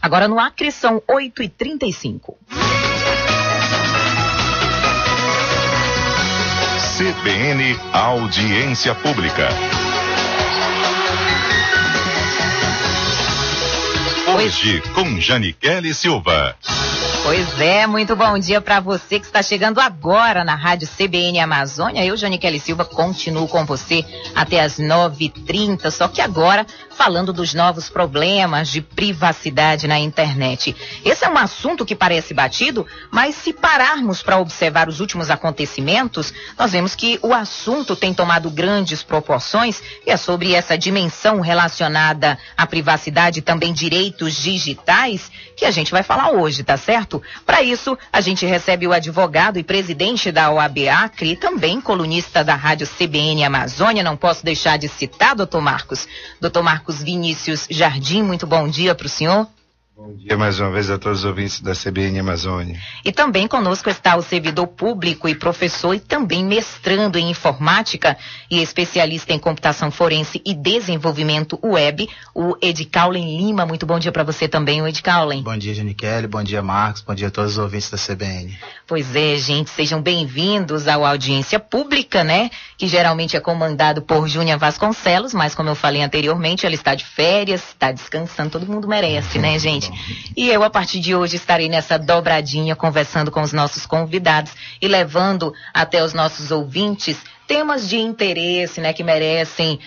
Agora no Acre são 8h35. CBN Audiência Pública. Hoje com Janiquele Silva. Pois é, muito bom dia para você que está chegando agora na Rádio CBN Amazônia. Eu, Janiquele Silva, continuo com você até as 9h30, só que agora falando dos novos problemas de privacidade na internet. Esse é um assunto que parece batido, mas se pararmos para observar os últimos acontecimentos, nós vemos que o assunto tem tomado grandes proporções e é sobre essa dimensão relacionada à privacidade e também direitos digitais que a gente vai falar hoje, tá certo? Para isso, a gente recebe o advogado e presidente da OAB Acre e também colunista da Rádio CBN Amazônia. Não posso deixar de citar, doutor Marcos Vinícius Jardim. Muito bom dia para o senhor. Bom dia mais uma vez a todos os ouvintes da CBN Amazônia. E também conosco está o servidor público e professor e também mestrando em informática e especialista em computação forense e desenvolvimento web, o Edcaulen Lima. Muito bom dia para você também, o Edcaulen. Bom dia, Janiquele, bom dia, Marcos, bom dia a todos os ouvintes da CBN. Pois é, gente, sejam bem-vindos ao Audiência Pública, né? Que geralmente é comandado por Júnia Vasconcelos, mas como eu falei anteriormente, ela está de férias, está descansando, todo mundo merece, né, gente? E eu, a partir de hoje, estarei nessa dobradinha, conversando com os nossos convidados e levando até os nossos ouvintes temas de interesse, né, que merecem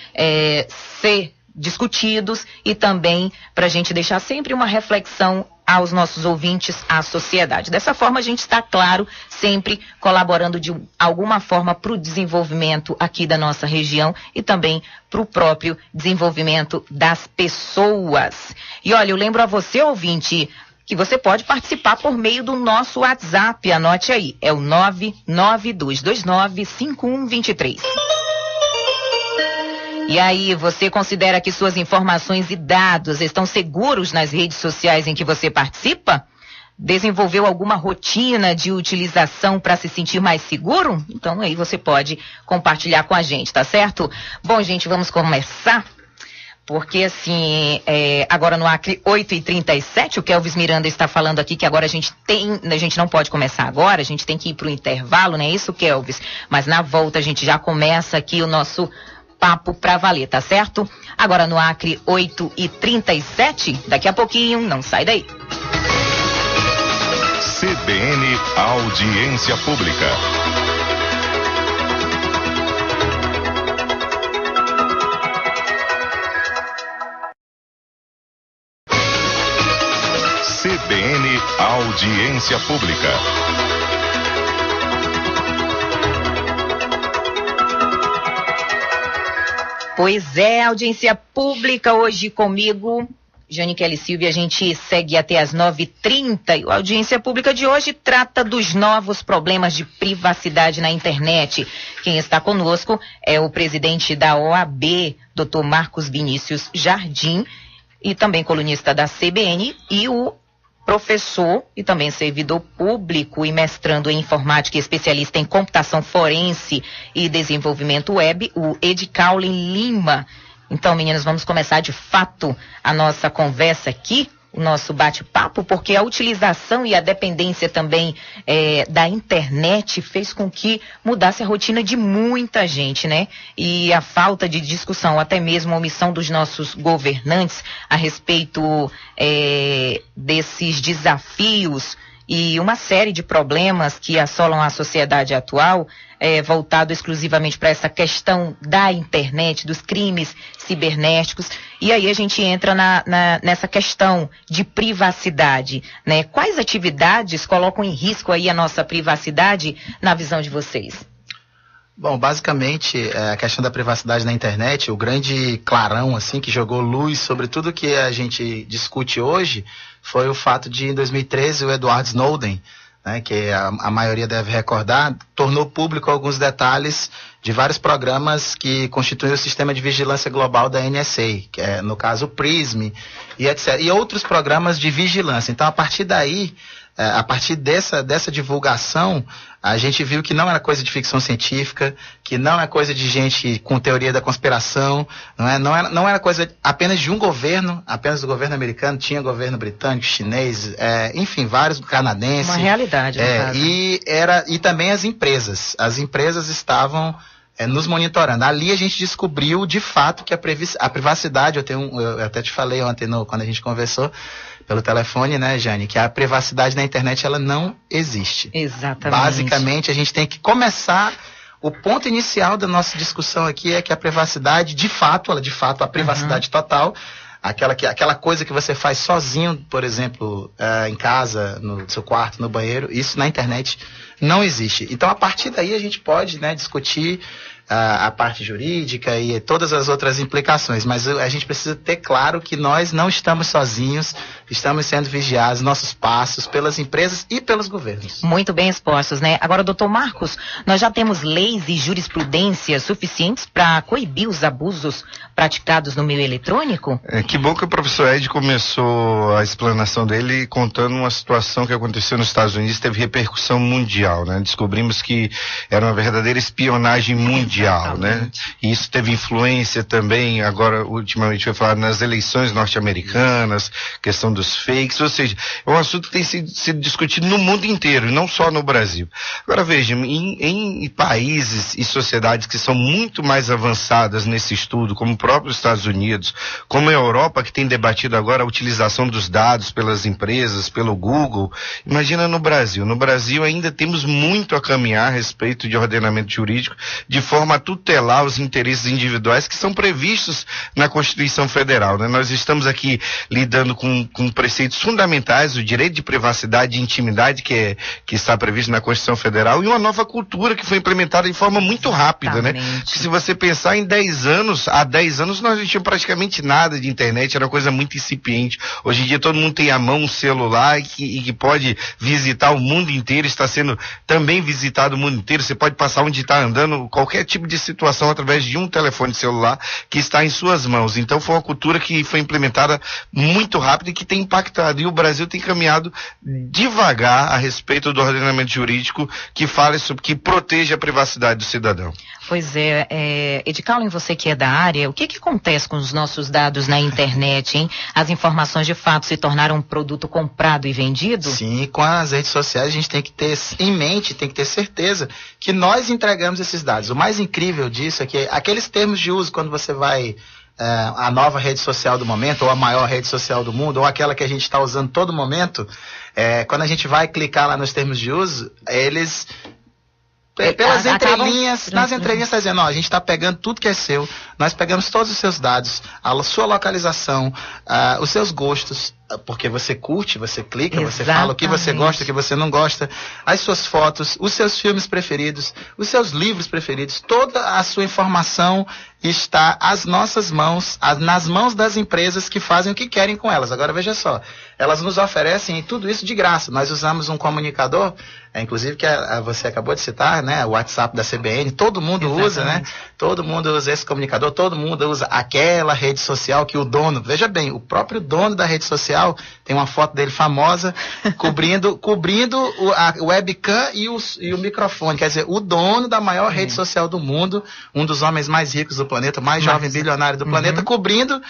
ser discutidos e também para a gente deixar sempre uma reflexão aos nossos ouvintes, à sociedade. Dessa forma, a gente está, claro, sempre colaborando de alguma forma para o desenvolvimento aqui da nossa região e também para o próprio desenvolvimento das pessoas. E olha, eu lembro a você, ouvinte, que você pode participar por meio do nosso WhatsApp. Anote aí, é o 992295123. E aí, você considera que suas informações e dados estão seguros nas redes sociais em que você participa? Desenvolveu alguma rotina de utilização para se sentir mais seguro? Então aí você pode compartilhar com a gente, tá certo? Bom, gente, vamos começar. Porque assim, agora no Acre 8h37, o Kelvis Miranda está falando aqui que agora a gente não pode começar agora, a gente tem que ir para o intervalo, não é isso, Kelvis? Mas na volta a gente já começa aqui o nosso papo pra valer, tá certo? Agora no Acre 8h37, daqui a pouquinho, não sai daí. CBN Audiência Pública. CBN Audiência Pública. Pois é, audiência pública hoje comigo, Janiquele Silva, a gente segue até as 9h30 e a audiência pública de hoje trata dos novos problemas de privacidade na internet. Quem está conosco é o presidente da OAB, doutor Marcos Vinícius Jardim, e também colunista da CBN, e o professor e também servidor público e mestrando em informática e especialista em computação forense e desenvolvimento web, o Edcaulen Lima. Então, meninas, vamos começar de fato a nossa conversa aqui, o nosso bate-papo, porque a utilização e a dependência também da internet fez com que mudasse a rotina de muita gente, né? E a falta de discussão, até mesmo a omissão dos nossos governantes a respeito desses desafios e uma série de problemas que assolam a sociedade atual, voltado exclusivamente para essa questão da internet, dos crimes cibernéticos. E aí a gente entra nessa questão de privacidade, né? Quais atividades colocam em risco aí a nossa privacidade na visão de vocês? Bom, basicamente, a questão da privacidade na internet, o grande clarão, assim, que jogou luz sobre tudo que a gente discute hoje, foi o fato de, em 2013, o Edward Snowden, né, que a maioria deve recordar, tornou público alguns detalhes de vários programas que constituem o sistema de vigilância global da NSA, que é, no caso, o PRISM, e etc. E outros programas de vigilância. Então, a partir daí, a partir dessa divulgação, a gente viu que não era coisa de ficção científica, que não é coisa de gente com teoria da conspiração, não era coisa apenas de um governo, apenas do governo americano, tinha governo britânico, chinês, enfim, vários canadenses. Uma realidade, no caso. E também as empresas. As empresas estavam nos monitorando. Ali a gente descobriu de fato que a privacidade, eu até te falei ontem quando a gente conversou pelo telefone, né, Jane, que a privacidade na internet ela não existe. Exatamente. Basicamente, a gente tem que começar. O ponto inicial da nossa discussão aqui é que a privacidade, de fato, a privacidade total, aquela coisa que você faz sozinho, por exemplo, em casa, no seu quarto, no banheiro, isso na internet não existe. Então, a partir daí, a gente pode, né, discutir a parte jurídica e todas as outras implicações, mas a gente precisa ter claro que nós não estamos sozinhos, estamos sendo vigiados, nossos passos, pelas empresas e pelos governos. Muito bem expostos, né? Agora, doutor Marcos, nós já temos leis e jurisprudência suficientes para coibir os abusos praticados no meio eletrônico? Que bom que o professor Ed começou a explanação dele contando uma situação que aconteceu nos Estados Unidos, teve repercussão mundial, né? Descobrimos que era uma verdadeira espionagem mundial. Né? E isso teve influência também, agora ultimamente foi falado nas eleições norte-americanas, questão dos fakes, ou seja, é um assunto que tem sido discutido no mundo inteiro, não só no Brasil. Agora vejam, em países e sociedades que são muito mais avançadas nesse estudo, como o próprio Estados Unidos, como a Europa, que tem debatido agora a utilização dos dados pelas empresas, pelo Google, imagina no Brasil. No Brasil ainda temos muito a caminhar a respeito de ordenamento jurídico, de forma a tutelar os interesses individuais que são previstos na Constituição Federal, né? Nós estamos aqui lidando com preceitos fundamentais, o direito de privacidade e intimidade que está previsto na Constituição Federal e uma nova cultura que foi implementada de forma muito rápida, né? Porque se você pensar em 10 anos, há 10 anos nós não tínhamos praticamente nada de internet, era uma coisa muito incipiente. Hoje em dia todo mundo tem à mão um celular e que pode visitar o mundo inteiro, está sendo também visitado o mundo inteiro, você pode passar onde está andando, qualquer tipo de situação através de um telefone celular que está em suas mãos. Então foi uma cultura que foi implementada muito rápido e que tem impactado. E o Brasil tem caminhado devagar a respeito do ordenamento jurídico que fala sobre, que proteja a privacidade do cidadão. Pois Ed Caulen, você que é da área, o que acontece com os nossos dados na internet, hein? As informações de fato se tornaram um produto comprado e vendido? Sim, com as redes sociais a gente tem que ter em mente, tem que ter certeza que nós entregamos esses dados. O mais incrível disso é que aqueles termos de uso, quando você vai a nova rede social do momento, ou a maior rede social do mundo, ou aquela que a gente está usando todo momento, quando a gente vai clicar lá nos termos de uso, eles... Pelas entrelinhas, nas entrelinhas está dizendo, a gente está pegando tudo que é seu, nós pegamos todos os seus dados, a sua localização, os seus gostos, porque você curte, você clica, Exatamente. Você fala o que você gosta, o que você não gosta, as suas fotos, os seus filmes preferidos, os seus livros preferidos, toda a sua informação está às nossas mãos, nas mãos das empresas que fazem o que querem com elas. Agora veja só, elas nos oferecem tudo isso de graça. Nós usamos um comunicador, inclusive que você acabou de citar, né, o WhatsApp da CBN, todo mundo Exatamente. usa, né? Todo mundo usa esse comunicador, todo mundo usa aquela rede social que o dono, veja bem, o próprio dono da rede social tem uma foto dele famosa cobrindo o webcam e o microfone. Quer dizer, o dono da maior rede social do mundo, um dos homens mais ricos do planeta, mais jovem bilionário do planeta, cobrindo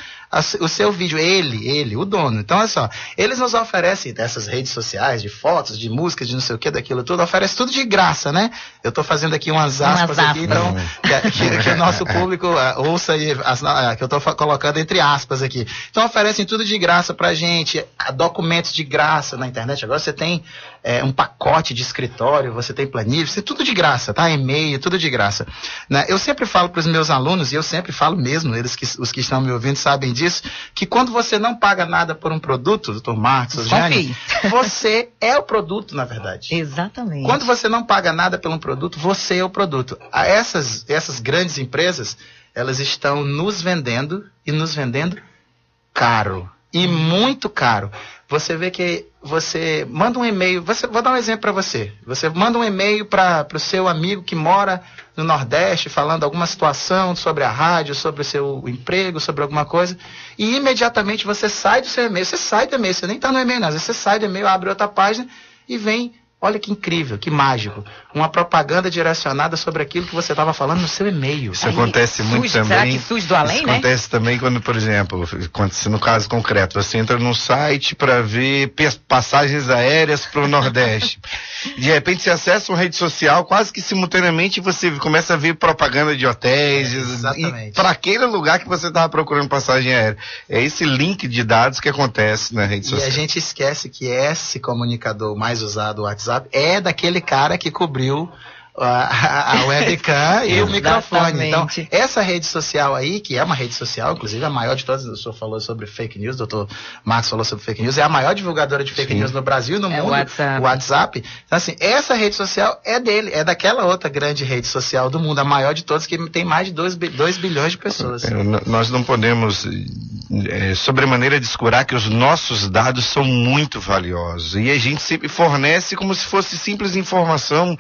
o seu vídeo. Ele, o dono. Então, olha só, eles nos oferecem dessas redes sociais, de fotos, de músicas, de não sei o que, daquilo tudo, oferece tudo de graça, né? Eu tô fazendo aqui umas aspas aqui, então, que o nosso público ouça aí, que eu tô colocando entre aspas aqui. Então, oferecem tudo de graça pra gente, documentos de graça na internet. Agora você tem um pacote de escritório, você tem planilha, você tem tudo de graça, tá? E-mail, tudo de graça. Né? Eu sempre falo pros meus alunos, e eu sempre falo mesmo, os que estão me ouvindo sabem disso, que quando você não paga nada por um produto, doutor Marcos, Jane, você é o produto, na verdade. Exatamente. Quando você não paga nada por um produto, você é o produto. Essas grandes empresas, elas estão nos vendendo caro. E muito caro. Você vê que você manda um e-mail, vou dar um exemplo para você. Você manda um e-mail para o seu amigo que mora no Nordeste, falando alguma situação sobre a rádio, sobre o seu emprego, sobre alguma coisa, e imediatamente você sai do seu e-mail. Você sai do e-mail, você nem está no e-mail, não. Você sai do e-mail, abre outra página e vem, olha que incrível, que mágico, uma propaganda direcionada sobre aquilo que você estava falando no seu e-mail. Isso acontece muito também. Será que surge do além, né? Acontece também quando, por exemplo, no caso concreto, você entra num site para ver passagens aéreas para o Nordeste. De repente você acessa uma rede social, quase que simultaneamente você começa a ver propaganda de hotéis, para aquele lugar que você estava procurando passagem aérea. É esse link de dados que acontece na rede social. E a gente esquece que esse comunicador mais usado, o WhatsApp, é daquele cara que cobriu a webcam e o microfone. Então, essa rede social aí, que é uma rede social, inclusive a maior de todas, o senhor falou sobre fake news, o doutor Marcos falou sobre fake news, é a maior divulgadora de fake news no Brasil e no mundo, o WhatsApp. Então, assim, essa rede social é dele, é daquela outra grande rede social do mundo, a maior de todas, que tem mais de 2 bilhões de pessoas. Nós não podemos sobremaneira descurar que os nossos dados são muito valiosos e a gente sempre fornece como se fosse simples informação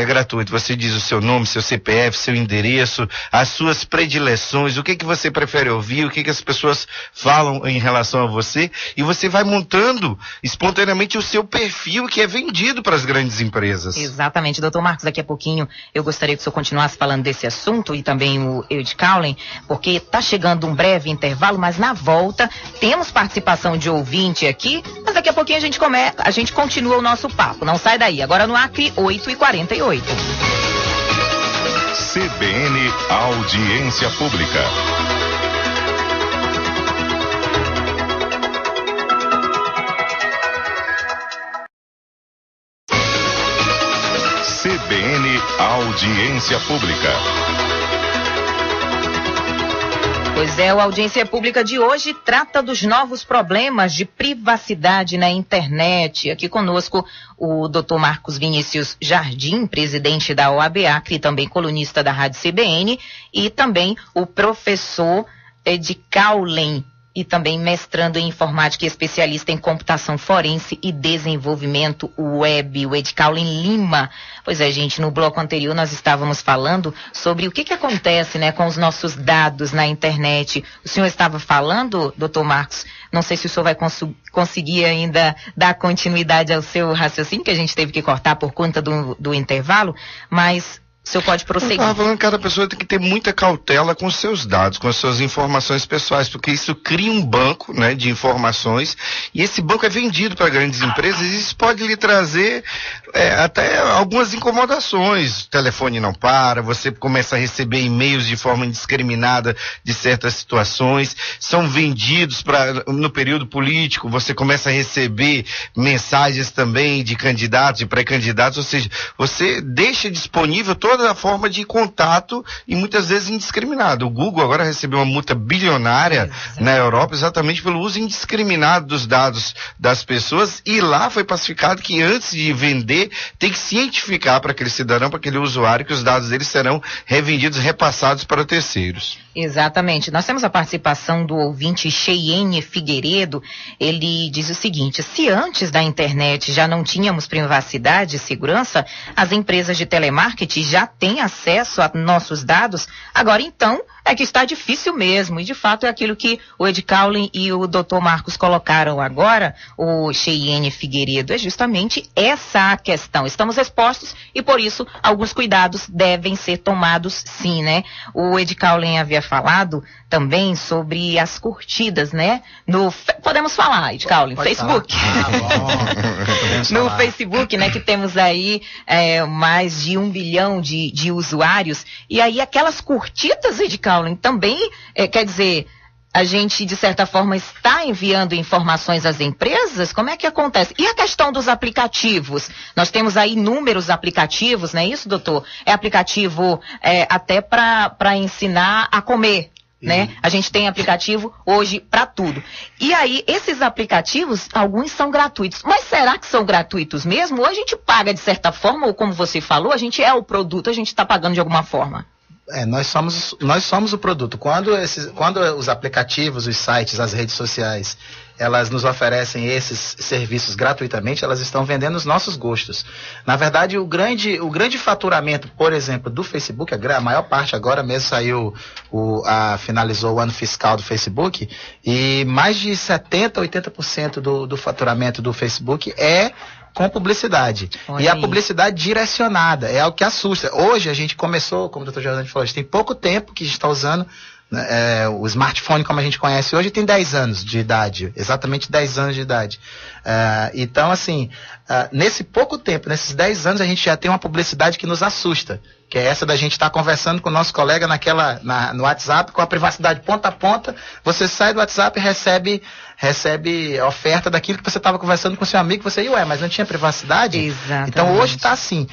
gratuita. Você diz o seu nome, seu CPF, seu endereço, as suas predileções, o que você prefere ouvir, o que as pessoas falam em relação a você, e você vai montando espontaneamente o seu perfil que é vendido para as grandes empresas. Exatamente, doutor Marcos, daqui a pouquinho eu gostaria que o senhor continuasse falando desse assunto e também o Ed Caulen, porque está chegando um breve intervalo, mas na volta temos participação de ouvinte aqui, mas daqui a pouquinho a gente continua o nosso papo. Não sai daí, agora no Acre 8h48. CBN Audiência Pública. CBN Audiência Pública. Pois é, a audiência pública de hoje trata dos novos problemas de privacidade na internet. Aqui conosco o Dr. Marcos Vinícius Jardim, presidente da OAB Acre, também colunista da Rádio CBN, e também o professor Ed Caulen, e também mestrando em informática e especialista em computação forense e desenvolvimento web, o Ed Caulen Lima. Pois é, gente, no bloco anterior nós estávamos falando sobre o que acontece, né, com os nossos dados na internet. O senhor estava falando, doutor Marcos, não sei se o senhor vai conseguir ainda dar continuidade ao seu raciocínio, que a gente teve que cortar por conta do intervalo, mas o senhor pode prosseguir. Eu estava falando que cada pessoa tem que ter muita cautela com os seus dados, com as suas informações pessoais, porque isso cria um banco, né, de informações, e esse banco é vendido para grandes empresas, e isso pode lhe trazer até algumas incomodações. O telefone não para, você começa a receber e-mails de forma indiscriminada de certas situações, são vendidos no período político, você começa a receber mensagens também de candidatos e pré-candidatos, ou seja, você deixa disponível toda a forma de contato e muitas vezes indiscriminado. O Google agora recebeu uma multa bilionária na Europa exatamente pelo uso indiscriminado dos dados das pessoas, e lá foi pacificado que antes de vender tem que cientificar para aquele cidadão, para aquele usuário, que os dados deles serão revendidos, repassados para terceiros. Exatamente. Nós temos a participação do ouvinte Cheyenne Figueiredo. Ele diz o seguinte: se antes da internet já não tínhamos privacidade e segurança, as empresas de telemarketing já têm acesso a nossos dados, agora então é que está difícil mesmo. E de fato é aquilo que o Ed Caulen e o Dr. Marcos colocaram agora, o Cheyenne Figueiredo, é justamente essa a questão. Estamos expostos e por isso alguns cuidados devem ser tomados sim, né? O Ed Caulen havia falado também sobre as curtidas, né? Podemos falar, Ed Caulen, Facebook. No Facebook, né, que temos aí mais de 1 bilhão de usuários, e aí aquelas curtidas, Ed Caulen, também, quer dizer, a gente, de certa forma, está enviando informações às empresas? Como é que acontece? E a questão dos aplicativos? Nós temos aí inúmeros aplicativos, não é isso, doutor? É aplicativo até para ensinar a comer, né? A gente tem aplicativo hoje para tudo. E aí, esses aplicativos, alguns são gratuitos. Mas será que são gratuitos mesmo? Ou a gente paga de certa forma, ou como você falou, a gente é o produto, a gente está pagando de alguma forma? Nós somos o produto. Quando os aplicativos, os sites, as redes sociais elas nos oferecem esses serviços gratuitamente, elas estão vendendo os nossos gostos. Na verdade, o grande faturamento, por exemplo, do Facebook, a maior parte agora mesmo saiu, finalizou o ano fiscal do Facebook, e mais de 70%, 80% do faturamento do Facebook é com publicidade. Olha e a aí. publicidade direcionada, é algo que assusta. Hoje a gente começou, como o Dr. Jordani falou, a gente tem pouco tempo que a gente está usando o smartphone como a gente conhece hoje, tem 10 anos de idade, exatamente 10 anos de idade. Então, assim, nesse pouco tempo, nesses 10 anos, a gente já tem uma publicidade que nos assusta, que é essa da gente estar conversando com o nosso colega no WhatsApp, com a privacidade ponta a ponta. Você sai do WhatsApp e recebe a oferta daquilo que você estava conversando com seu amigo, você, mas não tinha privacidade? Exatamente. Então hoje está assim.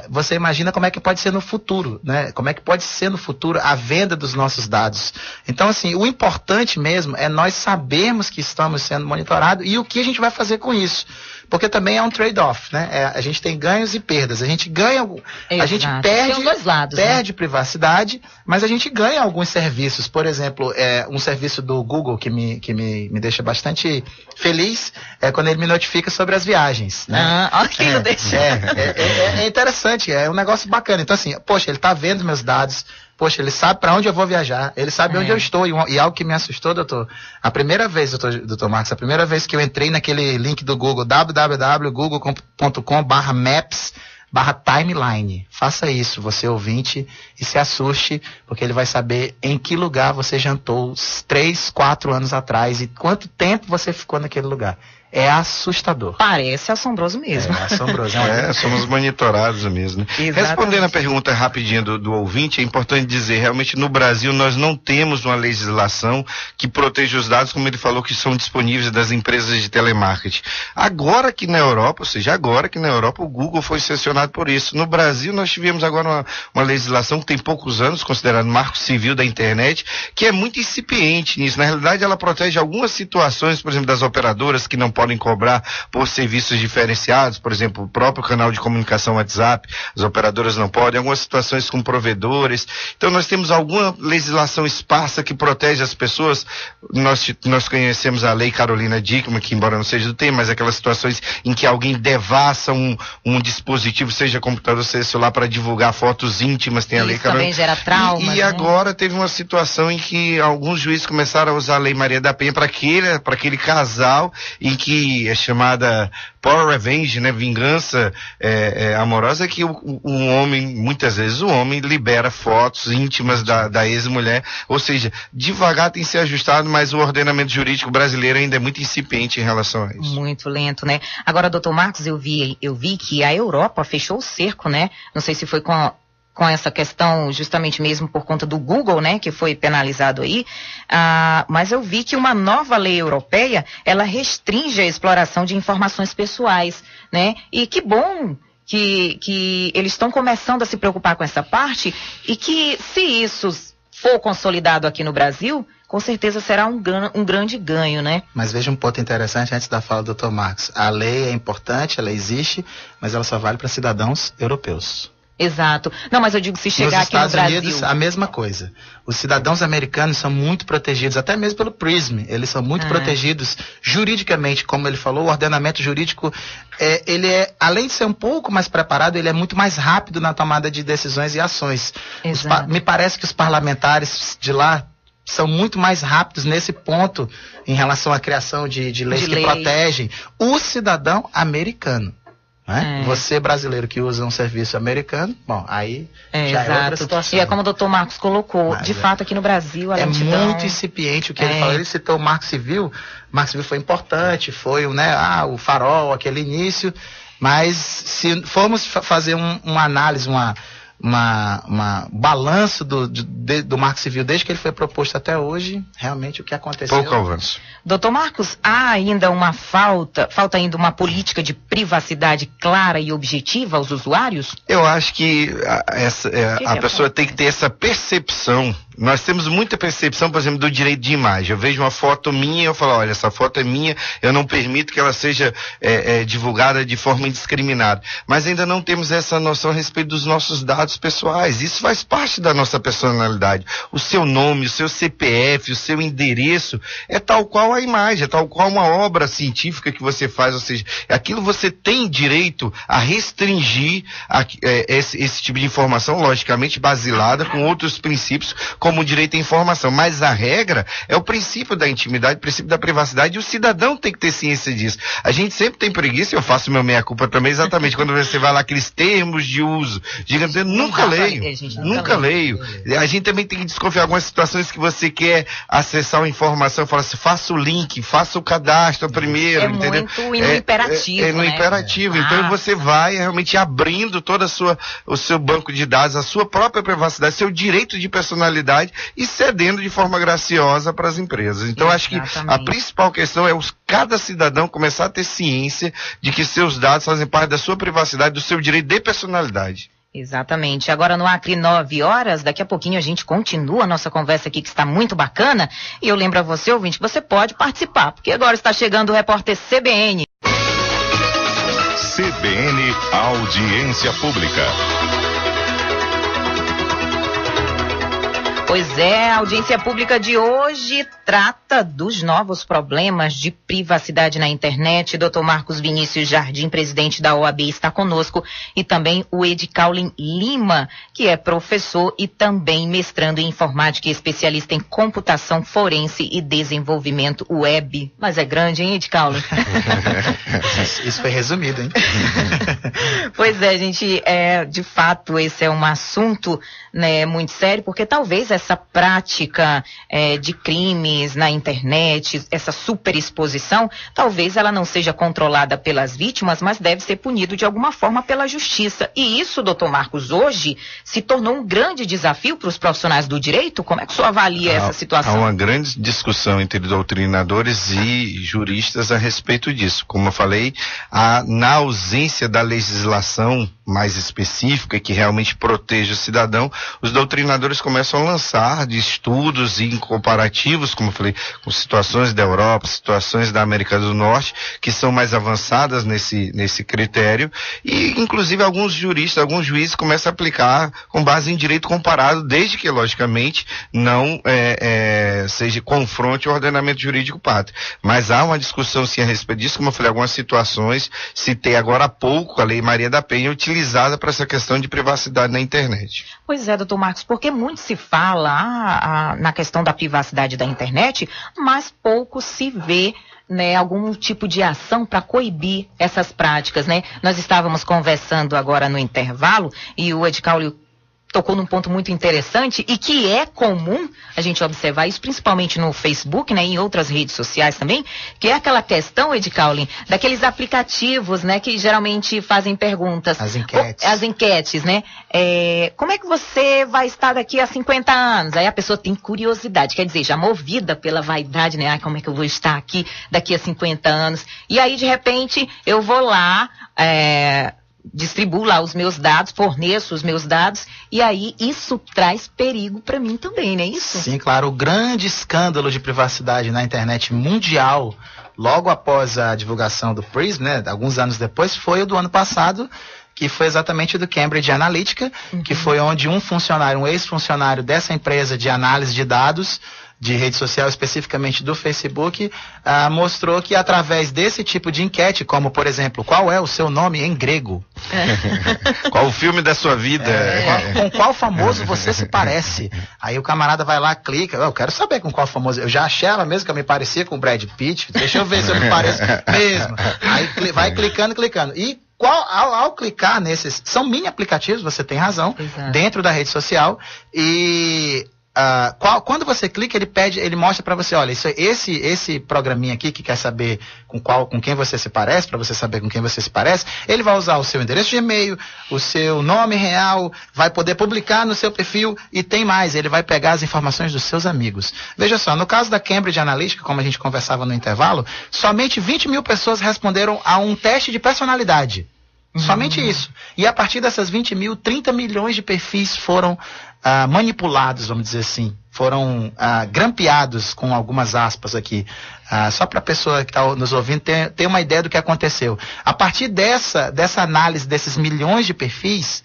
Você imagina como é que pode ser no futuro, né? Como é que pode ser no futuro a venda dos nossos dados. Então, assim, o importante mesmo é nós sabermos que estamos sendo monitorados e o que a gente vai fazer com isso. Porque também é um trade-off, né? A gente tem ganhos e perdas. A gente ganha, a gente Tem os dois lados, perde privacidade, mas a gente ganha alguns serviços. Por exemplo, um serviço do Google que me deixa bastante feliz é quando ele me notifica sobre as viagens, né? Aquilo deixa. É interessante, é um negócio bacana. Então, assim, poxa, ele tá vendo meus dados. Poxa, ele sabe para onde eu vou viajar, ele sabe onde eu estou. E algo que me assustou, doutor, a primeira vez, doutor Marcos, a primeira vez que eu entrei naquele link do Google, www.google.com/maps/timeline. Faça isso, você ouvinte, e se assuste, porque ele vai saber em que lugar você jantou 3, 4 anos atrás e quanto tempo você ficou naquele lugar. É assustador. Parece assombroso mesmo. É assombroso. Somos monitorados mesmo. Né? Respondendo a pergunta rapidinho do ouvinte, é importante dizer, realmente no Brasil nós não temos uma legislação que proteja os dados, como ele falou, que são disponíveis das empresas de telemarketing. Agora que na Europa o Google foi sancionado por isso. No Brasil nós tivemos agora uma legislação que tem poucos anos, considerado marco civil da internet, que é muito incipiente nisso. Na realidade ela protege algumas situações, por exemplo, das operadoras que não podem cobrar por serviços diferenciados, por exemplo, o próprio canal de comunicação WhatsApp, as operadoras não podem, algumas situações com provedores. Então nós temos alguma legislação esparsa que protege as pessoas. Nós conhecemos a lei Carolina Dickmann, que embora não seja do tema, mas aquelas situações em que alguém devassa um dispositivo, seja computador, seja celular, para divulgar fotos íntimas, tem a lei Carolina. Isso também gera traumas, E agora teve uma situação em que alguns juízes começaram a usar a lei Maria da Penha para aquele casal em que é chamada Power Revenge, né, vingança amorosa, que o homem, muitas vezes o homem libera fotos íntimas da ex-mulher, ou seja, devagar tem se ajustado, mas o ordenamento jurídico brasileiro ainda é muito incipiente em relação a isso. Muito lento, né? Agora, doutor Marcos, eu vi que a Europa fechou o cerco, né? Não sei se foi com essa questão justamente mesmo por conta do Google, né, que foi penalizado aí, mas eu vi que uma nova lei europeia, ela restringe a exploração de informações pessoais, né, e que bom que eles estão começando a se preocupar com essa parte, e que se isso for consolidado aqui no Brasil, com certeza será um grande ganho, né? Mas veja um ponto interessante antes da fala do Dr. Marcos. A lei é importante, ela existe, mas ela só vale para cidadãos europeus. Exato. Não, mas eu digo, se chegar aqui no Brasil... Nos Estados Unidos, a mesma coisa. Os cidadãos americanos são muito protegidos, até mesmo pelo PRISM. Eles são muito protegidos juridicamente, como ele falou, o ordenamento jurídico, ele além de ser um pouco mais preparado, ele é muito mais rápido na tomada de decisões e ações. Me parece que os parlamentares de lá são muito mais rápidos nesse ponto em relação à criação de leis que protegem o cidadão americano. Né? Você brasileiro que usa um serviço americano, bom, aí já é outra situação. E é como o doutor Marcos colocou, de fato aqui no Brasil a lentidão... muito incipiente o que ele falou. Ele citou o Marco Civil foi importante, foi o farol, aquele início, mas se formos fazer uma análise, balanço do Marco Civil desde que ele foi proposto até hoje, realmente o que aconteceu... Pouco avanço. Doutor Marcos, há ainda falta ainda uma política de privacidade clara e objetiva aos usuários? Eu acho que a pessoa tem que ter essa percepção. Nós temos muita percepção, por exemplo, do direito de imagem. Eu vejo uma foto minha e eu falo, olha, essa foto é minha, eu não permito que ela seja divulgada de forma indiscriminada. Mas ainda não temos essa noção a respeito dos nossos dados pessoais. Isso faz parte da nossa personalidade. O seu nome, o seu CPF, o seu endereço é tal qual a imagem, é tal qual uma obra científica que você faz, ou seja, aquilo você tem direito a restringir esse tipo de informação, logicamente basilada com outros princípios, como o direito à informação, mas a regra é o princípio da intimidade, o princípio da privacidade, e o cidadão tem que ter ciência disso. A gente sempre tem preguiça, eu faço meu meia-culpa também, exatamente, quando você vai lá, aqueles termos de uso, nunca leio. A gente também tem que desconfiar algumas situações que você quer acessar uma informação, fala assim, faça o link, faça o cadastro primeiro, entendeu? Muito imperativo, no imperativo, então você vai realmente abrindo todo o seu banco de dados, a sua própria privacidade, seu direito de personalidade, e cedendo de forma graciosa para as empresas. Então, acho que a principal questão é cada cidadão começar a ter ciência de que seus dados fazem parte da sua privacidade, do seu direito de personalidade. Exatamente. Agora no Acre 9 horas, daqui a pouquinho a gente continua a nossa conversa aqui, que está muito bacana. E eu lembro a você, ouvinte, que você pode participar, porque agora está chegando o repórter CBN. CBN Audiência Pública. Pois é, a audiência pública de hoje trata dos novos problemas de privacidade na internet. Dr. Marcos Vinícius Jardim, presidente da OAB, está conosco, e também o Edcaulin Lima, que é professor e também mestrando em informática e especialista em computação forense e desenvolvimento web. Mas é grande, hein, Edcaulin? Isso foi resumido, hein? Pois é, gente, de fato esse é um assunto, né, muito sério, porque talvez essa prática de crimes na internet, essa superexposição, talvez ela não seja controlada pelas vítimas, mas deve ser punido de alguma forma pela justiça. E isso, doutor Marcos, hoje se tornou um grande desafio para os profissionais do direito? Como é que o senhor avalia essa situação? Há uma grande discussão entre doutrinadores e juristas a respeito disso. Como eu falei, na ausência da legislação mais específica que realmente proteja o cidadão, os doutrinadores começam a lançar de estudos e comparativos, como eu falei, com situações da Europa, situações da América do Norte, que são mais avançadas nesse critério, e inclusive alguns juristas, alguns juízes começam a aplicar com base em direito comparado, desde que, logicamente, não seja confronte o ordenamento jurídico pátrio. Mas há uma discussão sim a respeito disso, como eu falei, algumas situações, citei agora há pouco a Lei Maria da Penha, utilizada para essa questão de privacidade na internet. Pois é, doutor Marcos, porque muito se fala na questão da privacidade da internet, mas pouco se vê, né, algum tipo de ação para coibir essas práticas, né? Nós estávamos conversando agora no intervalo e o Edcaulin tocou num ponto muito interessante e que é comum a gente observar isso, principalmente no Facebook, né, e em outras redes sociais também, que é aquela questão, Edcaulin, daqueles aplicativos, né, que geralmente fazem perguntas. As enquetes. As enquetes, né? Como é que você vai estar daqui a 50 anos? Aí a pessoa tem curiosidade, quer dizer, já movida pela vaidade, né? Como é que eu vou estar aqui daqui a 50 anos? E aí, de repente, eu vou lá, distribuo lá os meus dados, forneço os meus dados, e aí isso traz perigo para mim também, não é isso? Sim, claro. O grande escândalo de privacidade na internet mundial, logo após a divulgação do PRISM, né, alguns anos depois, foi o do ano passado, que foi exatamente o do Cambridge Analytica, que foi onde um ex-funcionário dessa empresa de análise de dados, de rede social, especificamente do Facebook, mostrou que através desse tipo de enquete, como por exemplo, qual é o seu nome em grego? Qual o filme da sua vida? Com qual famoso você se parece? Aí o camarada vai lá, clica, eu quero saber com qual famoso, eu já achava mesmo que eu me parecia com o Brad Pitt, deixa eu ver se eu me pareço mesmo. Aí vai clicando. E ao clicar nesses, são mini aplicativos, você tem razão, dentro da rede social, e quando você clica, ele mostra para você, olha, esse programinha aqui que quer saber com quem você se parece, para você saber com quem você se parece, ele vai usar o seu endereço de e-mail, o seu nome real, vai poder publicar no seu perfil e tem mais, ele vai pegar as informações dos seus amigos. Veja só, no caso da Cambridge Analytica, como a gente conversava no intervalo, somente 20 mil pessoas responderam a um teste de personalidade. Somente isso. E a partir dessas 20 mil, 30 milhões de perfis foram manipulados, vamos dizer assim. Foram grampeados, com algumas aspas aqui. Só para a pessoa que está nos ouvindo ter uma ideia do que aconteceu. A partir dessa análise desses milhões de perfis,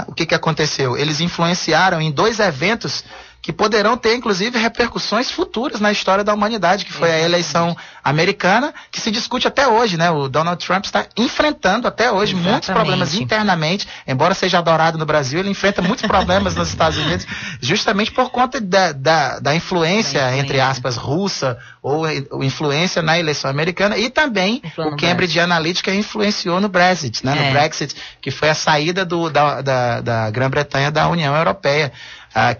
o que aconteceu? Eles influenciaram em 2 eventos que poderão ter, inclusive, repercussões futuras na história da humanidade, que foi a eleição americana, que se discute até hoje, né? O Donald Trump está enfrentando até hoje muitos problemas internamente, embora seja adorado no Brasil, ele enfrenta muitos problemas nos Estados Unidos, justamente por conta da influência, entre aspas, russa, ou influência na eleição americana, e também o Cambridge Analytica influenciou no Brexit, né? No Brexit, que foi a saída da Grã-Bretanha da União Europeia.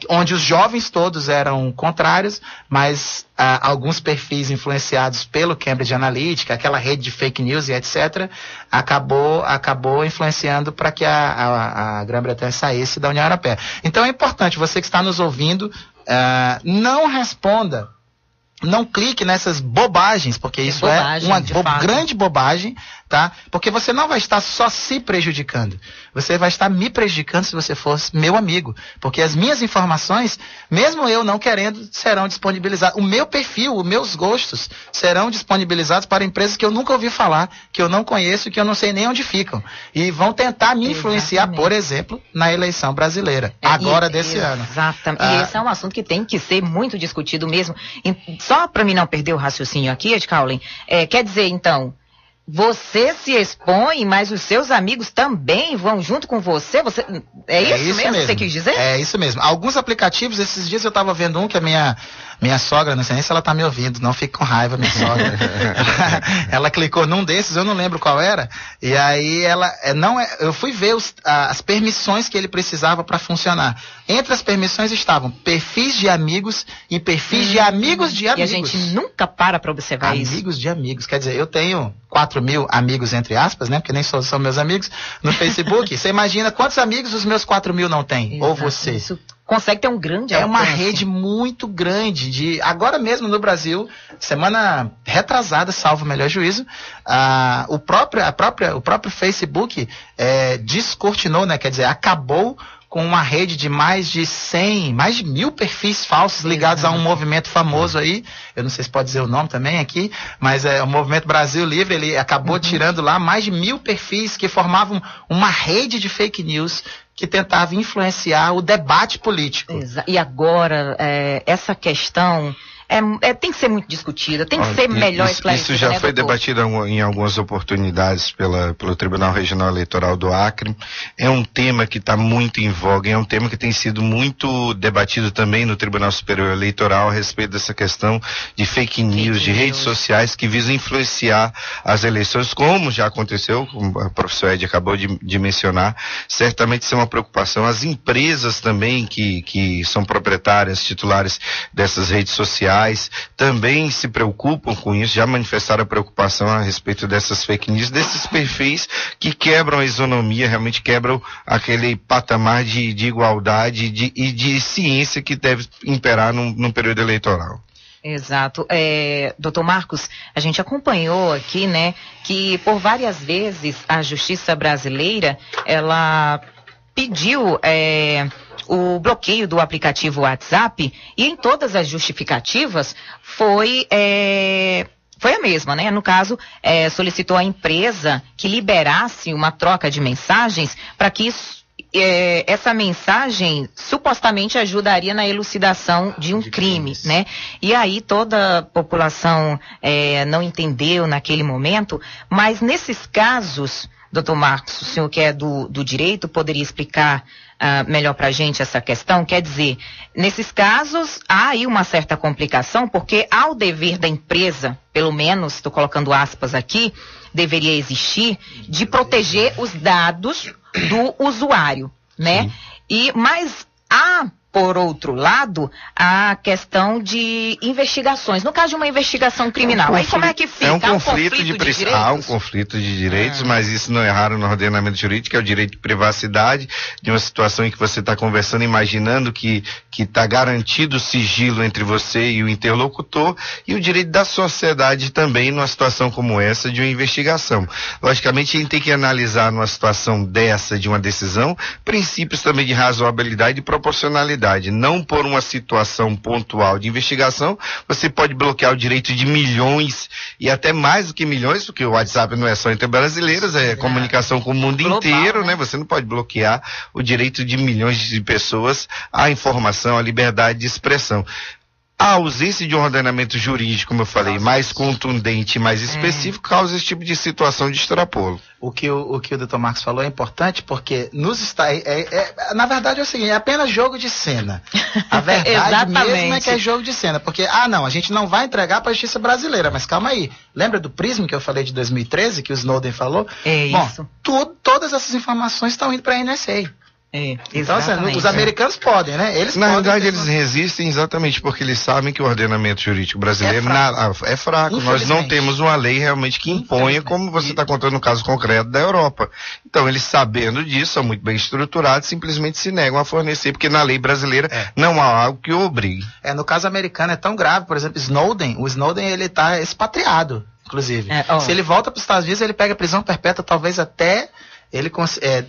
Onde os jovens todos eram contrários, mas alguns perfis influenciados pelo Cambridge Analytica, aquela rede de fake news e etc., acabou influenciando para que a Grã-Bretanha saísse da União Europeia. Então é importante, você que está nos ouvindo, não responda, não clique nessas bobagens, porque isso é uma grande bobagem, tá? Porque você não vai estar só se prejudicando, você vai estar me prejudicando se você for meu amigo, porque as minhas informações, mesmo eu não querendo, serão disponibilizadas. O meu perfil, os meus gostos serão disponibilizados para empresas que eu nunca ouvi falar, que eu não conheço, que eu não sei nem onde ficam, e vão tentar me influenciar, por exemplo, na eleição brasileira, desse ano. Exatamente. E esse é um assunto que tem que ser muito discutido mesmo. Só para mim não perder o raciocínio aqui, Ed Cowling, quer dizer, então, você se expõe, mas os seus amigos também vão junto com você? É isso mesmo que você quis dizer? É isso mesmo. Alguns aplicativos, esses dias eu estava vendo um que a minha sogra, não sei nem se ela está me ouvindo, não fique com raiva, minha sogra. Ela clicou num desses, eu não lembro qual era, e aí eu fui ver as permissões que ele precisava para funcionar. Entre as permissões estavam perfis de amigos e perfis de amigos de amigos. E a gente nunca para observar isso. Amigos de amigos, quer dizer, eu tenho 4 mil amigos, entre aspas, né? Porque nem são meus amigos, no Facebook. Você imagina quantos amigos os meus 4 mil não têm? Exato. Ou você. Isso consegue ter um grande alcance. É uma rede muito grande. Agora mesmo no Brasil, semana retrasada, salvo o melhor juízo, o próprio Facebook descortinou, né? Quer dizer, acabou com uma rede de mais de 1.000 perfis falsos ligados a um movimento famoso aí, eu não sei se pode dizer o nome também aqui, mas o Movimento Brasil Livre, ele acabou tirando lá mais de 1.000 perfis que formavam uma rede de fake news que tentava influenciar o debate político. E agora, essa questão tem que ser muito discutida, tem que ser melhor esclarecida. Isso já foi debatido em algumas oportunidades pelo Tribunal Regional Eleitoral do Acre. É um tema que está muito em voga, é um tema que tem sido muito debatido também no Tribunal Superior Eleitoral a respeito dessa questão de fake news, de redes sociais que visam influenciar as eleições, como já aconteceu, como o professor Ed acabou de mencionar. Certamente isso é uma preocupação. As empresas também que são proprietárias, titulares dessas redes sociais, também se preocupam com isso, já manifestaram a preocupação a respeito dessas fake news, desses perfis que quebram a isonomia, realmente quebram aquele patamar de igualdade e de ciência que deve imperar num período eleitoral. Exato. Doutor Marcos, a gente acompanhou aqui, né, que por várias vezes a Justiça Brasileira, ela pediu o bloqueio do aplicativo WhatsApp, e em todas as justificativas foi a mesma, né? No caso, solicitou à empresa que liberasse uma troca de mensagens para que essa mensagem supostamente ajudaria na elucidação de um crime, né? E aí toda a população não entendeu naquele momento, mas nesses casos, doutor Marcos, o senhor que é do direito, poderia explicar melhor para a gente essa questão? Quer dizer, nesses casos há aí uma certa complicação, porque há o dever da empresa, pelo menos, estou colocando aspas aqui, deveria existir, de proteger os dados do usuário, né? Mas há por outro lado, a questão de investigações. No caso de uma investigação criminal, aí como é que fica? É um conflito de direitos? Há um conflito de direitos, mas isso não é raro no ordenamento jurídico, é o direito de privacidade, de uma situação em que você está conversando, imaginando que está garantido o sigilo entre você e o interlocutor, e o direito da sociedade também numa situação como essa de uma investigação. Logicamente, a gente tem que analisar numa situação dessa, de uma decisão, princípios também de razoabilidade e proporcionalidade. Não por uma situação pontual de investigação, você pode bloquear o direito de milhões e até mais do que milhões, porque o WhatsApp não é só entre brasileiros, é comunicação com o mundo global, inteiro, né? Você não pode bloquear o direito de milhões de pessoas à informação, à liberdade de expressão. A ausência de um ordenamento jurídico, como eu falei, mais contundente, mais específico, causa esse tipo de situação de extrapolo. O que o Dr. Marcos falou é importante porque na verdade é o seguinte, é apenas jogo de cena. A verdade mesmo é que é jogo de cena, porque, não, a gente não vai entregar para a justiça brasileira, mas calma aí. Lembra do PRISM que eu falei de 2013, que o Snowden falou? Isso. Todas essas informações estão indo para a NSA. Então, assim, os americanos podem, né? Na verdade, eles resistem exatamente porque eles sabem que o ordenamento jurídico brasileiro é fraco. Nós não temos uma lei realmente que imponha, como você está contando no caso concreto da Europa. Então, eles sabendo disso, são muito bem estruturados, simplesmente se negam a fornecer, porque na lei brasileira não há algo que o obrigue. No caso americano é tão grave, por exemplo, o Snowden ele está expatriado, inclusive. Se ele volta para os Estados Unidos, ele pega prisão perpétua, talvez até...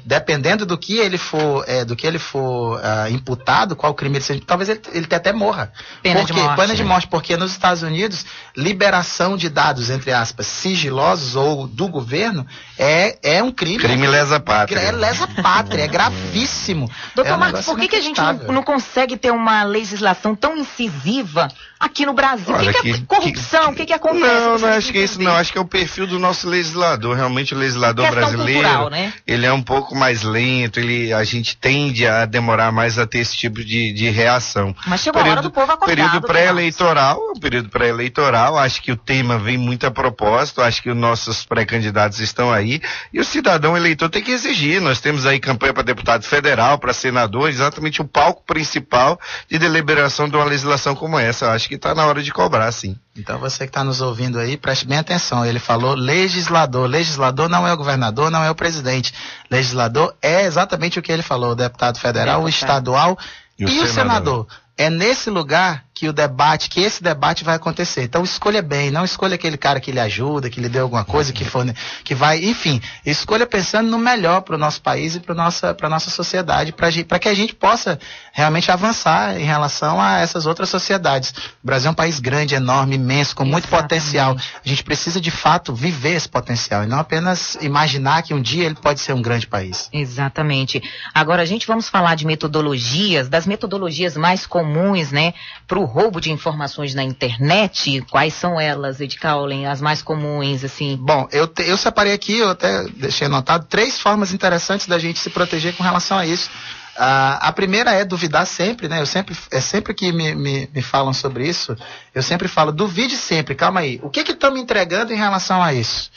dependendo do que ele for imputado, qual crime ele seja, talvez ele até morra. Pena de morte, porque nos Estados Unidos, liberação de dados, entre aspas, sigilosos ou do governo, é um crime. Crime lesa pátria. É lesa pátria, é gravíssimo. Doutor Marcos, por que a gente não consegue ter uma legislação tão incisiva aqui no Brasil? O que é corrupção? O que acontece? Não acho que é isso, não. Acho que é o perfil do nosso legislador. Realmente o legislador brasileiro, cultural, né? Ele é um pouco mais lento, a gente tende a demorar mais a ter esse tipo de reação. Mas chegou a hora do povo acordado. Período pré-eleitoral, acho que o tema vem muito a propósito, acho que os nossos pré-candidatos estão aí, e o cidadão eleitor tem que exigir. Nós temos aí campanha para deputado federal, para senador, exatamente o palco principal de deliberação de uma legislação como essa. Acho que está na hora de cobrar, sim. Então você que está nos ouvindo aí, preste bem atenção. Ele falou legislador. Legislador não é o governador, não é o presidente. Legislador é exatamente o que ele falou, o deputado federal, o estadual e o senador. É nesse lugar que esse debate vai acontecer. Então escolha bem, não escolha aquele cara que lhe ajuda, que lhe dê alguma coisa, que vai, enfim, escolha pensando no melhor para o nosso país e para a nossa sociedade, para que a gente possa realmente avançar em relação a essas outras sociedades. O Brasil é um país grande, enorme, imenso, com muito potencial. A gente precisa de fato viver esse potencial e não apenas imaginar que um dia ele pode ser um grande país. Exatamente. Agora vamos falar de metodologias, das metodologias mais comuns, né, para o roubo de informações na internet. Quais são elas, Ed Caulen, as mais comuns, assim? Bom, eu separei aqui, eu até deixei anotado, 3 formas interessantes da gente se proteger com relação a isso. A primeira é duvidar sempre, né? Sempre que me falam sobre isso, eu sempre falo, duvide sempre, calma aí. O que estão me entregando em relação a isso?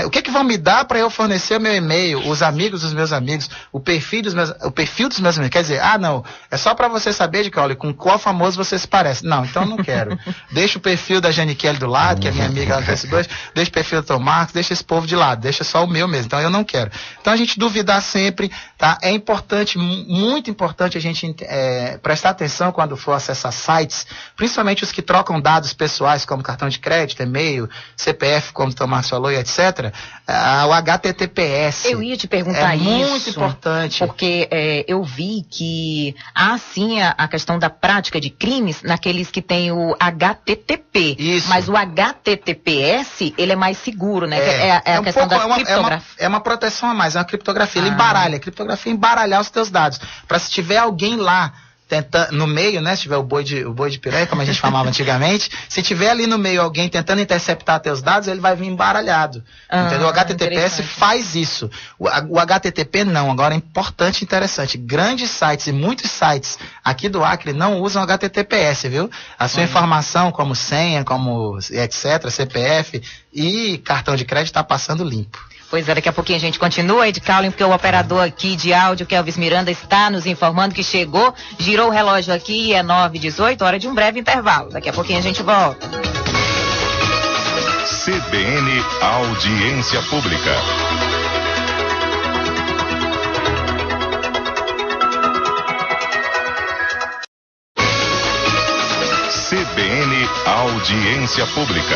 O que vão me dar para eu fornecer o meu e-mail, os amigos dos meus amigos, o perfil dos meus amigos? Quer dizer, não, é só para você saber de com qual famoso você se parece. Não, então eu não quero. Deixa o perfil da Jane Kelly do lado, que é minha amiga lá no Facebook, deixa o perfil do Tom Marcos, deixa esse povo de lado, deixa só o meu mesmo. Então eu não quero. Então a gente duvidar sempre, tá? É importante, muito importante a gente prestar atenção quando for acessar sites, principalmente os que trocam dados pessoais, como cartão de crédito, e-mail, CPF, como o Tom Marcos falou, e etc. O HTTPS. Eu ia te perguntar isso. É muito importante. Porque eu vi que há sim a questão da prática de crimes naqueles que tem o HTTP. Isso. Mas o HTTPS, ele é mais seguro, né? É a questão da criptografia. É uma proteção a mais, é uma criptografia. Ele embaralha. A criptografia é embaralhar os teus dados. Para se tiver alguém lá no meio, né? Se tiver o boi de piranha, como a gente chamava antigamente, se tiver ali no meio alguém tentando interceptar teus dados, ele vai vir embaralhado. Entendeu? O HTTPS faz isso. O HTTP não. Agora é importante e interessante. Grandes sites e muitos sites aqui do Acre não usam HTTPS, viu? A sua informação, como senha, como etc., CPF e cartão de crédito está passando limpo. Pois é, daqui a pouquinho a gente continua, Ed Caulen, porque o operador aqui de áudio, Kelvis Miranda, está nos informando que chegou, girou o relógio aqui e é 9h18, hora de um breve intervalo. Daqui a pouquinho a gente volta. CBN Audiência Pública. CBN Audiência Pública.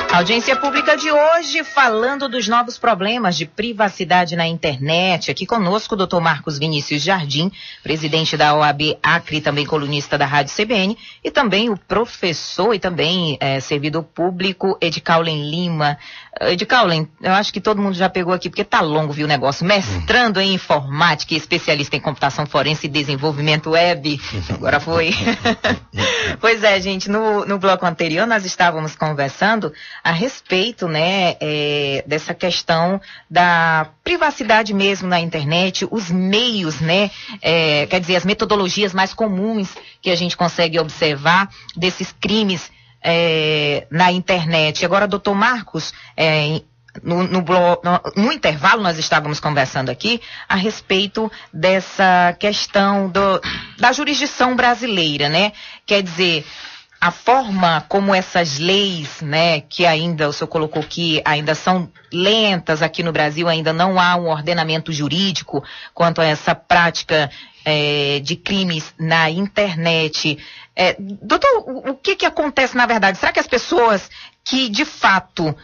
Audiência pública de hoje, falando dos novos problemas de privacidade na internet. Aqui conosco o Dr. Marcos Vinícius Jardim, presidente da OAB Acre, também colunista da Rádio CBN, e também o professor e também servidor público Ed Caulen Lima. Ed Caulen, eu acho que todo mundo já pegou aqui, porque tá longo, viu, o negócio. Mestrando em informática e especialista em computação forense e desenvolvimento web. Agora foi. Pois é, gente, no bloco anterior nós estávamos conversando a respeito, né, dessa questão da privacidade mesmo na internet, os meios, né, quer dizer, as metodologias mais comuns que a gente consegue observar desses crimes na internet. Agora, doutor Marcos, no intervalo nós estávamos conversando aqui a respeito dessa questão da jurisdição brasileira, né? Quer dizer, a forma como essas leis, né, que ainda o senhor colocou que ainda são lentas aqui no Brasil, ainda não há um ordenamento jurídico quanto a essa prática de crimes na internet. Doutor, o que acontece na verdade? Será que as pessoas que de fato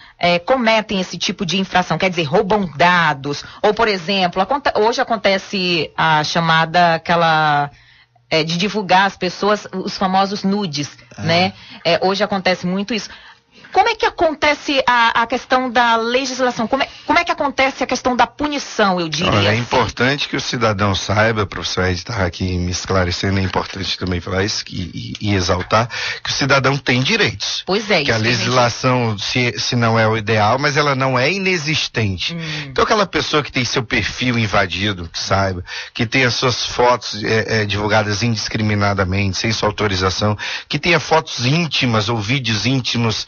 cometem esse tipo de infração, quer dizer, roubam dados, ou por exemplo, hoje acontece a chamada aquela de divulgar as pessoas, os famosos nudes, né? Hoje acontece muito isso. Como é que acontece a questão da legislação? Como é que acontece a questão da punição, eu diria? Olha, é importante que o cidadão saiba, o professor Ed está aqui me esclarecendo, é importante também falar isso e exaltar, que o cidadão tem direitos. Pois é. Que a legislação, se não é o ideal, mas ela não é inexistente. Então aquela pessoa que tem seu perfil invadido, que saiba, que tem as suas fotos divulgadas indiscriminadamente, sem sua autorização, que tenha fotos íntimas ou vídeos íntimos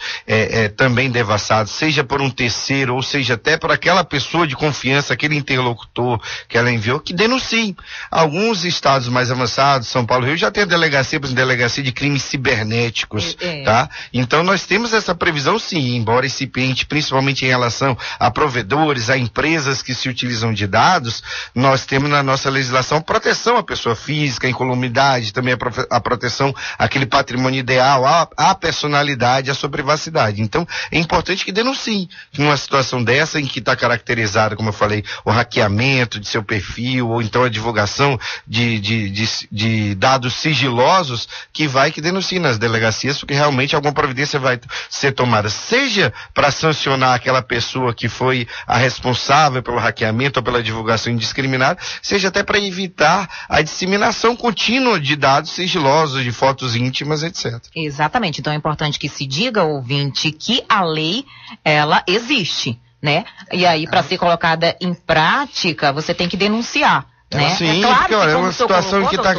também devassados, seja por um terceiro, ou seja até por aquela pessoa de confiança, aquele interlocutor que ela enviou, que denuncie. Alguns estados mais avançados, São Paulo e Rio, já tem a delegacia, por exemplo, delegacia de crimes cibernéticos, tá? Então nós temos essa previsão sim, embora incipiente, principalmente em relação a provedores, a empresas que se utilizam de dados, nós temos na nossa legislação proteção à pessoa física, a incolumidade, também a proteção àquele patrimônio ideal, à personalidade, à sua privacidade. Então, é importante que denuncie numa situação dessa em que está caracterizado, como eu falei, o hackeamento de seu perfil, ou então a divulgação de dados sigilosos, que denuncie nas delegacias, porque realmente alguma providência vai ser tomada, seja para sancionar aquela pessoa que foi a responsável pelo hackeamento ou pela divulgação indiscriminada, seja até para evitar a disseminação contínua de dados sigilosos, de fotos íntimas, etc. Exatamente. Então é importante que se diga, ouvinte, que a lei, ela existe, né? E aí, para ser colocada em prática, você tem que denunciar. Né? Sim, claro, porque olha, é uma situação colocou, que está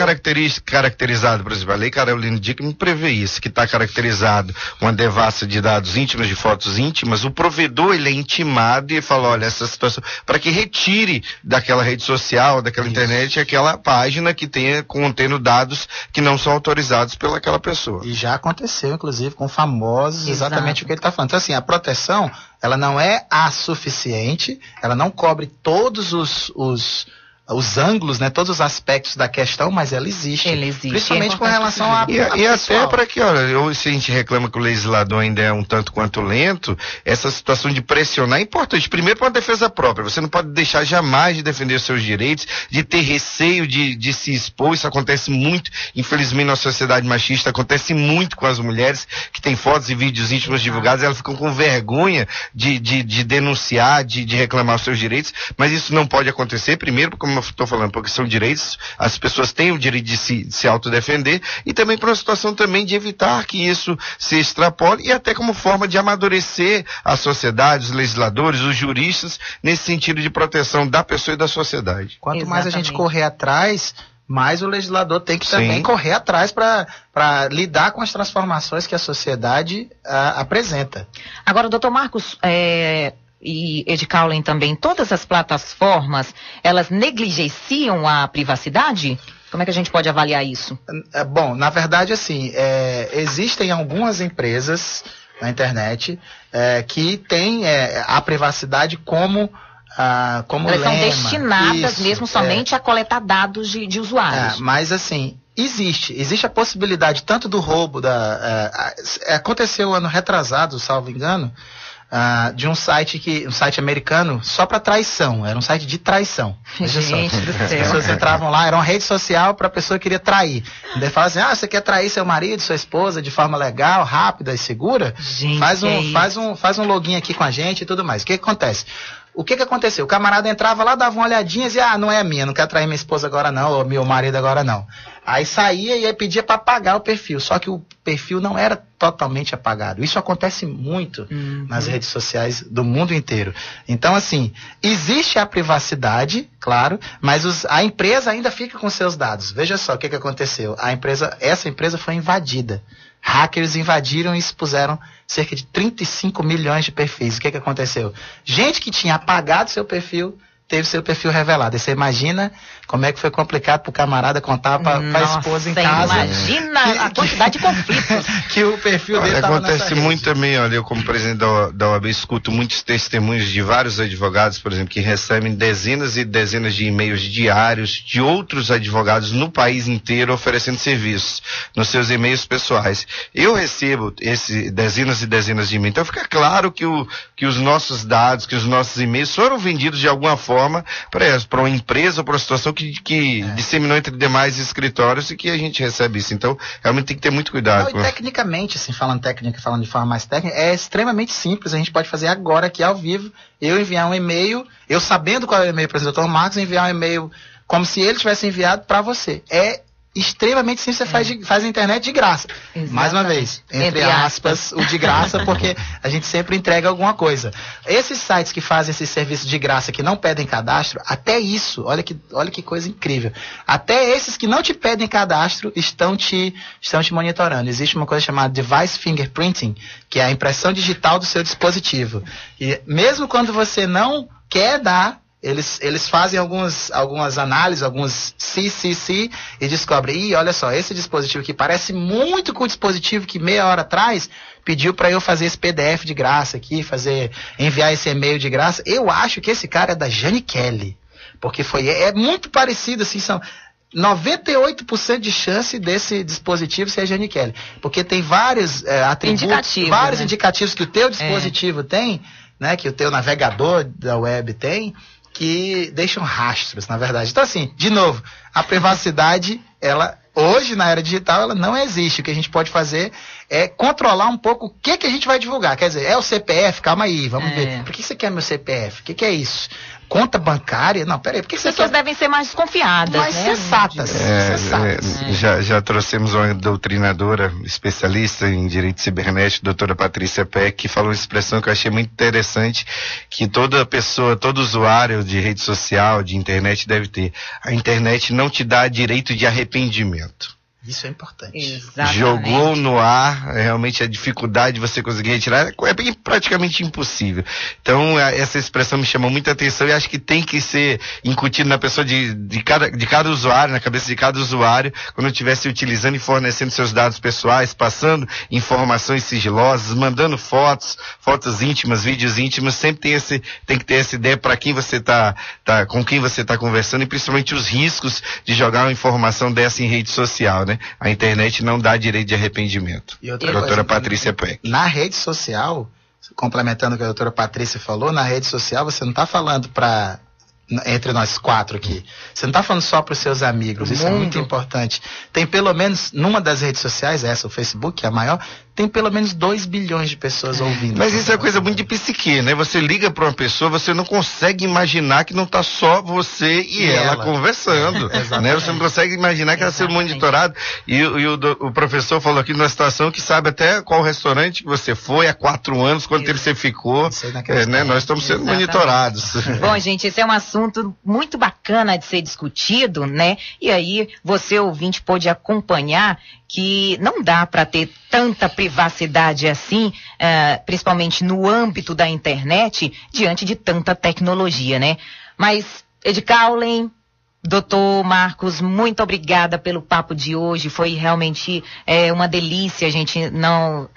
caracterizado, por exemplo, a Lei Carolina Dickmann prevê isso, que está caracterizado uma devassa de dados íntimos, de fotos íntimas, o provedor ele é intimado e fala, olha, essa situação, para que retire daquela rede social, daquela internet, aquela página que tenha contendo dados que não são autorizados pelaquela pessoa. E já aconteceu, inclusive, com famosos, exatamente o que ele está falando. Então, assim, a proteção, ela não é a suficiente, ela não cobre todos os ângulos, né, todos os aspectos da questão, mas ela existe. Principalmente com relação a e até para que, olha, se a gente reclama que o legislador ainda é um tanto quanto lento, essa situação de pressionar é importante. Primeiro, para a defesa própria. Você não pode deixar jamais de defender os seus direitos, de ter receio de se expor. Isso acontece muito, infelizmente, na sociedade machista, acontece muito com as mulheres que têm fotos e vídeos íntimos divulgados, elas ficam com vergonha de denunciar, de reclamar os seus direitos, mas isso não pode acontecer, primeiro, como eu estou falando, porque são direitos, as pessoas têm o direito de se autodefender, e também por uma situação também de evitar que isso se extrapole, e até como forma de amadurecer a sociedade, os legisladores, os juristas, nesse sentido de proteção da pessoa e da sociedade. Quanto mais a gente correr atrás, mas o legislador tem que também correr atrás para lidar com as transformações que a sociedade apresenta. Agora, doutor Marcos, e Ed Caulen também, todas as plataformas, elas negligenciam a privacidade? Como é que a gente pode avaliar isso? Bom, na verdade, assim, existem algumas empresas na internet que têm a privacidade como elas lema. São destinadas mesmo somente a coletar dados de usuários. Mas assim, existe a possibilidade tanto do roubo aconteceu ano retrasado, salvo engano, de um site americano só para traição, era um site de traição. Gente do céu. As pessoas entravam lá, era uma rede social para a pessoa que queria trair. Daí fala assim, você quer trair seu marido, sua esposa de forma legal, rápida e segura? Gente, faz um login aqui com a gente e tudo mais. O que acontece? O que aconteceu? O camarada entrava lá, dava uma olhadinha e dizia, não é minha, não quero trair minha esposa agora não, ou meu marido agora não. Aí saía e aí pedia para apagar o perfil, só que o perfil não era totalmente apagado. Isso acontece muito nas redes sociais do mundo inteiro. Então, assim, existe a privacidade, claro, mas a empresa ainda fica com seus dados. Veja só o que aconteceu. Essa empresa foi invadida. Hackers invadiram e expuseram cerca de 35 milhões de perfis. O que aconteceu? Gente que tinha apagado seu perfil, teve seu perfil revelado. E você imagina como é que foi complicado pro camarada contar pra esposa em casa. Imagina a quantidade de conflitos. Que o perfil dele estava nessa acontece muito também, olha, eu como presidente da OAB escuto muitos testemunhos de vários advogados, por exemplo, que recebem dezenas e dezenas de e-mails diários de outros advogados no país inteiro oferecendo serviços nos seus e-mails pessoais. Eu recebo dezenas e dezenas de e-mails. Então fica claro que os nossos dados, que os nossos e-mails foram vendidos de alguma forma para uma empresa ou para uma situação que disseminou entre demais escritórios e que a gente recebe isso. Então, realmente tem que ter muito cuidado. E tecnicamente, assim, falando de forma mais técnica, é extremamente simples. A gente pode fazer agora aqui ao vivo, eu enviar um e-mail, eu sabendo qual é o e-mail para o doutor Marcos, enviar um e-mail como se ele tivesse enviado para você. É extremamente simples, você faz a internet de graça. Exatamente. Mais uma vez, entre aspas, o de graça, porque a gente sempre entrega alguma coisa. Esses sites que fazem esse serviço de graça, que não pedem cadastro, até isso, olha que coisa incrível. Até esses que não te pedem cadastro estão te monitorando. Existe uma coisa chamada Device Fingerprinting, que é a impressão digital do seu dispositivo. E mesmo quando você não quer dar, eles fazem algumas análises, alguns CCC, e descobrem, olha só, esse dispositivo aqui parece muito com o dispositivo que meia hora atrás pediu para eu fazer esse PDF de graça aqui, enviar esse e-mail de graça. Eu acho que esse cara é da Jane Kelly, porque é muito parecido, assim, são 98% de chance desse dispositivo ser a Jane Kelly, porque tem vários atributos, vários indicativos que o teu dispositivo tem, né, que o teu navegador da web tem, que deixam rastros, na verdade. Então, assim, de novo, a privacidade, hoje, na era digital, ela não existe. O que a gente pode fazer é controlar um pouco o que a gente vai divulgar. Quer dizer, é o CPF? Calma aí, vamos ver. Por que você quer meu CPF? O que é isso? Conta bancária? Não, peraí. Por que você pessoas devem ser mais desconfiadas, mais sensatas. Já trouxemos uma doutrinadora especialista em direito cibernético, doutora Patrícia Peck, que falou uma expressão que eu achei muito interessante, que toda pessoa, todo usuário de rede social, de internet deve ter. A internet não te dá direito de arrependimento. Isso é importante. Exatamente. Jogou no ar, realmente a dificuldade de você conseguir retirar é praticamente impossível. Então, essa expressão me chamou muita atenção e acho que tem que ser incutido na pessoa de cada usuário, na cabeça de cada usuário, quando estiver se utilizando e fornecendo seus dados pessoais, passando informações sigilosas, mandando fotos íntimas, vídeos íntimos, sempre tem que ter essa ideia para quem você com quem você está conversando e principalmente os riscos de jogar uma informação dessa em rede social, né? A internet não dá direito de arrependimento. E outra doutora coisa, Patrícia Peck. Na rede social, complementando o que a doutora Patrícia falou, na rede social você não está falando entre nós quatro aqui. Você não está falando só para os seus amigos. Isso é muito importante. Tem pelo menos, numa das redes sociais, o Facebook, que é a maior, tem pelo menos 2 bilhões de pessoas ouvindo. Mas isso é coisa muito de psique, né? Você liga para uma pessoa, você não consegue imaginar que não tá só você e ela conversando, né? Você não consegue imaginar que ela sendo monitorada. E o professor falou aqui numa situação que sabe até qual restaurante que você foi há 4 anos, quanto tempo você ficou, né? Nós estamos sendo monitorados. Bom, gente, esse é um assunto muito bacana de ser discutido, né? E aí você, ouvinte, pode acompanhar que não dá para ter tanta privacidade assim, principalmente no âmbito da internet, diante de tanta tecnologia, né? Mas, Ed Caulen, doutor Marcos, muito obrigada pelo papo de hoje, foi realmente uma delícia, a gente não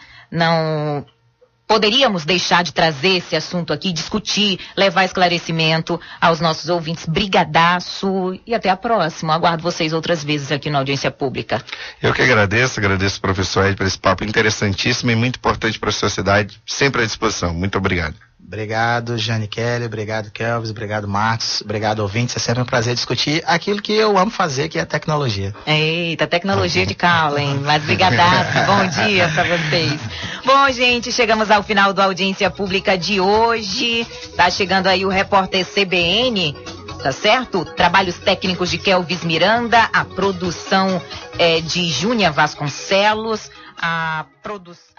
poderíamos deixar de trazer esse assunto aqui, discutir, levar esclarecimento aos nossos ouvintes. Brigadaço e até a próxima. Aguardo vocês outras vezes aqui na Audiência Pública. Eu que agradeço o professor Ed por esse papo interessantíssimo e muito importante para a sociedade, sempre à disposição. Muito obrigado. Obrigado, Jane Kelly, obrigado, Kelvis, obrigado, Marcos, obrigado, ouvintes. É sempre um prazer discutir aquilo que eu amo fazer, que é a tecnologia. Eita, tecnologia de Caulen, mas brigadaço, bom dia para vocês. Bom, gente, chegamos ao final da Audiência Pública de hoje. Tá chegando aí o repórter CBN, tá certo? Trabalhos técnicos de Kelvis Miranda, a produção é de Júnia Vasconcelos, a produção...